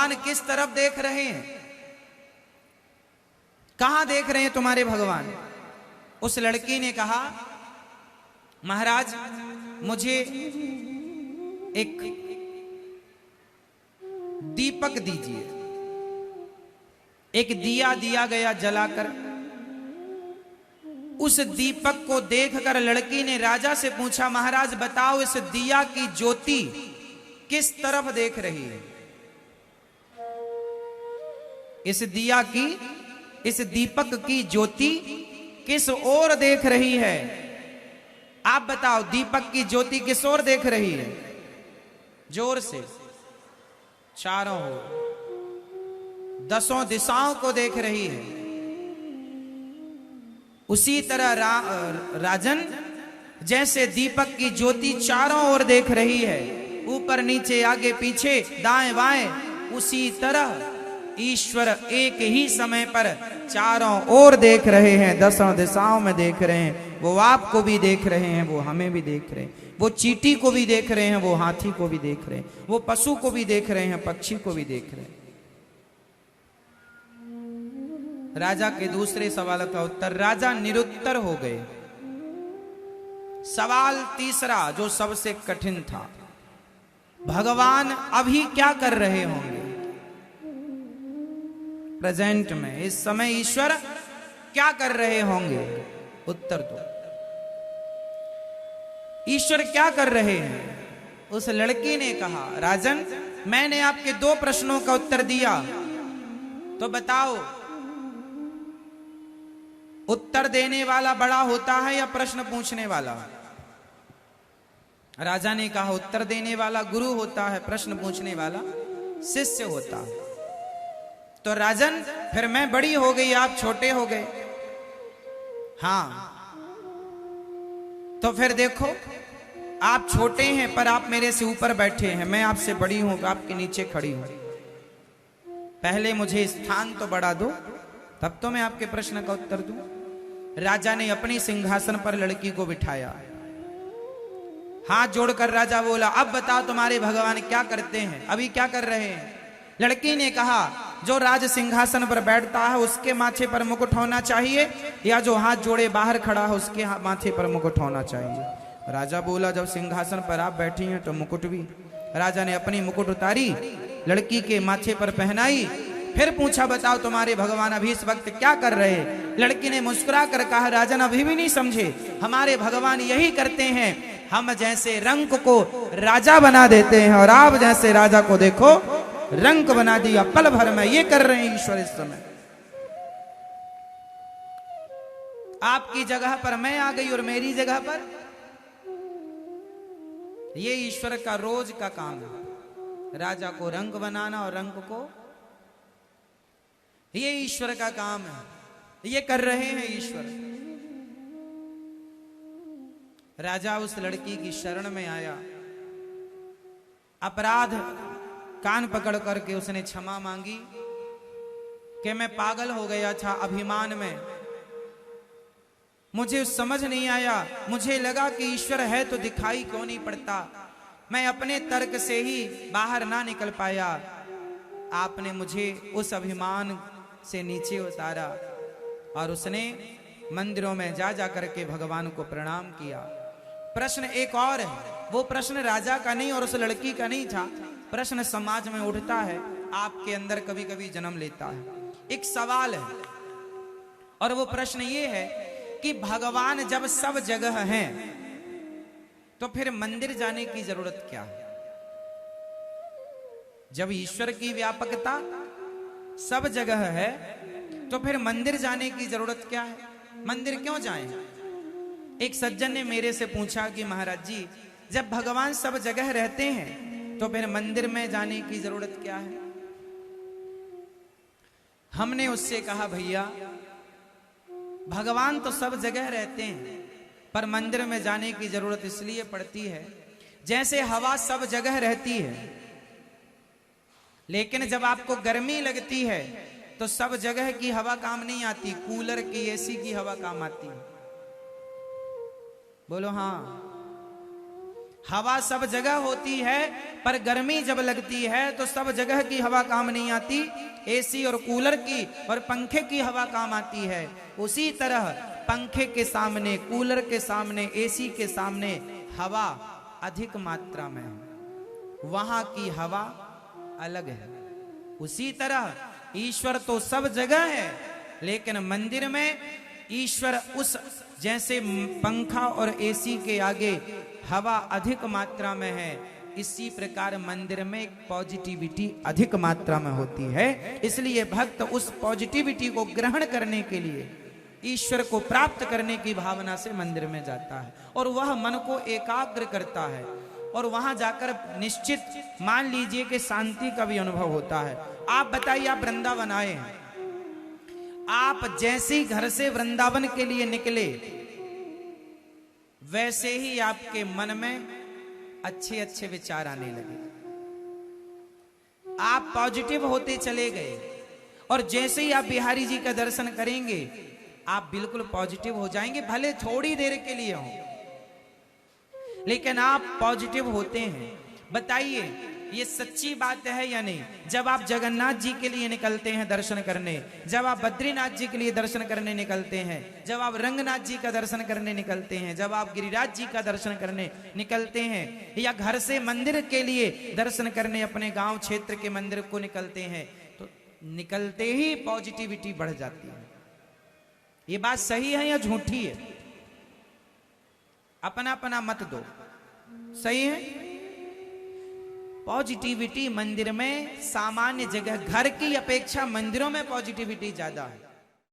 भगवान किस तरफ देख रहे हैं? कहां देख रहे हैं तुम्हारे भगवान? उस लड़की ने कहा, महाराज मुझे एक दीपक दीजिए। एक दिया दिया गया जलाकर। उस दीपक को देखकर लड़की ने राजा से पूछा, महाराज बताओ इस दिया की ज्योति किस तरफ देख रही है? इस दिया की, इस दीपक की ज्योति किस ओर देख रही है? आप बताओ, दीपक की ज्योति किस ओर देख रही है? जोर से। चारों ओर, 10 दिशाओं को देख रही है। उसी तरह राजन, जैसे दीपक की ज्योति चारों ओर देख रही है, ऊपर नीचे आगे पीछे दाएं बाएं, उसी तरह ईश्वर एक ही समय पर चारों ओर देख रहे हैं, 10 दिशाओं में देख रहे हैं। वो आपको भी देख रहे हैं, वो हमें भी देख रहे हैं। वो चींटी को भी देख रहे हैं, वो हाथी को भी देख रहे हैं, वो पशु को भी देख रहे हैं, पक्षी को भी देख रहे हैं। राजा के दूसरे सवाल का उत्तर, राजा निरुत्तर हो गए। सवाल तीसरा जो सबसे कठिन था, भगवान अभी क्या कर रहे होंगे? प्रेजेंट में, इस समय ईश्वर क्या कर रहे होंगे? उत्तर दो। ईश्वर क्या कर रहे हैं? उस लड़की ने कहा, राजन मैंने आपके 2 प्रश्नों का उत्तर दिया, तो बताओ उत्तर देने वाला बड़ा होता है या प्रश्न पूछने वाला? राजा ने कहा, उत्तर देने वाला गुरु होता है, प्रश्न पूछने वाला शिष्य होता है। तो राजन फिर मैं बड़ी हो गई, आप छोटे हो गए। हाँ, तो फिर देखो, आप छोटे हैं पर आप मेरे से ऊपर बैठे हैं, मैं आपसे बड़ी हूं, आपके नीचे खड़ी हूं। पहले मुझे स्थान तो बढ़ा दो, तब तो मैं आपके प्रश्न का उत्तर दूं। राजा ने अपनी सिंहासन पर लड़की को बिठाया। हाथ जोड़कर राजा बोला, अब बताओ तुम्हारे भगवान क्या करते हैं, अभी क्या कर रहे हैं? लड़की ने कहा, जो राज सिंहासन पर बैठता है उसके माथे पर मुकुट होना चाहिए, या जो हाथ जोड़े बाहर खड़ा है उसके माथे पर मुकुट होना चाहिए। राजा बोला, जब सिंहासन पर आप बैठी हैं तो मुकुट भी। राजा ने अपनी मुकुट उतारी, लड़की के माथे पर पहनाई, फिर पूछा, बताओ तुम्हारे भगवान अभी इस वक्त क्या कर रहे हैं? लड़की ने मुस्कुरा कर कहा, राजन अभी भी नहीं समझे, हमारे भगवान यही करते हैं, हम जैसे रंक को राजा बना देते हैं, और आप जैसे राजा को देखो रंक बना दिया पल भर में। ये कर रहे हैं ईश्वर इस समय। आपकी जगह पर मैं आ गई और मेरी जगह पर, ये ईश्वर का रोज का काम है, राजा को रंक बनाना और रंक को, ये ईश्वर का काम है, ये कर रहे हैं ईश्वर। राजा उस लड़की की शरण में आया, अपराध कान पकड़ करके उसने क्षमा मांगी कि मैं पागल हो गया था अभिमान में, मुझे समझ नहीं आया, मुझे लगा कि ईश्वर है तो दिखाई क्यों नहीं पड़ता, मैं अपने तर्क से ही बाहर ना निकल पाया, आपने मुझे उस अभिमान से नीचे उतारा। और उसने मंदिरों में जा जा करके भगवान को प्रणाम किया। प्रश्न एक और है, वो प्रश्न राजा का नहीं और उस लड़की का नहीं था, प्रश्न समाज में उठता है, आपके अंदर कभी कभी जन्म लेता है। एक सवाल है, और वो प्रश्न ये है कि भगवान जब सब जगह हैं तो फिर मंदिर जाने की जरूरत क्या है? जब ईश्वर की व्यापकता सब जगह है तो फिर मंदिर जाने की जरूरत क्या है? मंदिर क्यों जाएं? एक सज्जन ने मेरे से पूछा कि महाराज जी, जब भगवान सब जगह रहते हैं तो फिर मंदिर में जाने की जरूरत क्या है? हमने उससे कहा, भैया भगवान तो सब जगह रहते हैं, पर मंदिर में जाने की जरूरत इसलिए पड़ती है, जैसे हवा सब जगह रहती है, लेकिन जब आपको गर्मी लगती है तो सब जगह की हवा काम नहीं आती, कूलर की, एसी की हवा काम आती है। बोलो हाँ। हवा सब जगह होती है, पर गर्मी जब लगती है तो सब जगह की हवा काम नहीं आती, एसी और कूलर की और पंखे की हवा काम आती है। उसी तरह पंखे के सामने, कूलर के सामने, एसी के सामने हवा अधिक मात्रा में है, वहां की हवा अलग है। उसी तरह ईश्वर तो सब जगह है, लेकिन मंदिर में ईश्वर उस जैसे पंखा और एसी के आगे हवा अधिक मात्रा में है, इसी प्रकार मंदिर में एक पॉजिटिविटी अधिक मात्रा में होती है। इसलिए भक्त उस पॉजिटिविटी को ग्रहण करने के लिए, ईश्वर को प्राप्त करने की भावना से मंदिर में जाता है और वह मन को एकाग्र करता है और वहां जाकर निश्चित मान लीजिए कि शांति का भी अनुभव होता है। आप बताइए, आप वृंदावन आए हैं, आप जैसे ही घर से वृंदावन के लिए निकले, वैसे ही आपके मन में अच्छे अच्छे विचार आने लगे, आप पॉजिटिव होते चले गए और जैसे ही आप बिहारी जी का दर्शन करेंगे आप बिल्कुल पॉजिटिव हो जाएंगे, भले थोड़ी देर के लिए हो, लेकिन आप पॉजिटिव होते हैं। बताइए ये सच्ची बात है या नहीं? जब आप जगन्नाथ जी के लिए निकलते हैं दर्शन करने, जब आप बद्रीनाथ जी के लिए दर्शन करने निकलते हैं, जब आप रंगनाथ जी का दर्शन करने निकलते हैं, जब आप गिरिराज जी का दर्शन करने निकलते हैं, या घर से मंदिर के लिए दर्शन करने अपने गांव क्षेत्र के मंदिर को निकलते हैं, तो निकलते ही पॉजिटिविटी बढ़ जाती है। ये बात सही है या झूठी है? अपना अपना मत दो, सही है? पॉजिटिविटी मंदिर में, सामान्य जगह घर की अपेक्षा मंदिरों में पॉजिटिविटी ज्यादा है।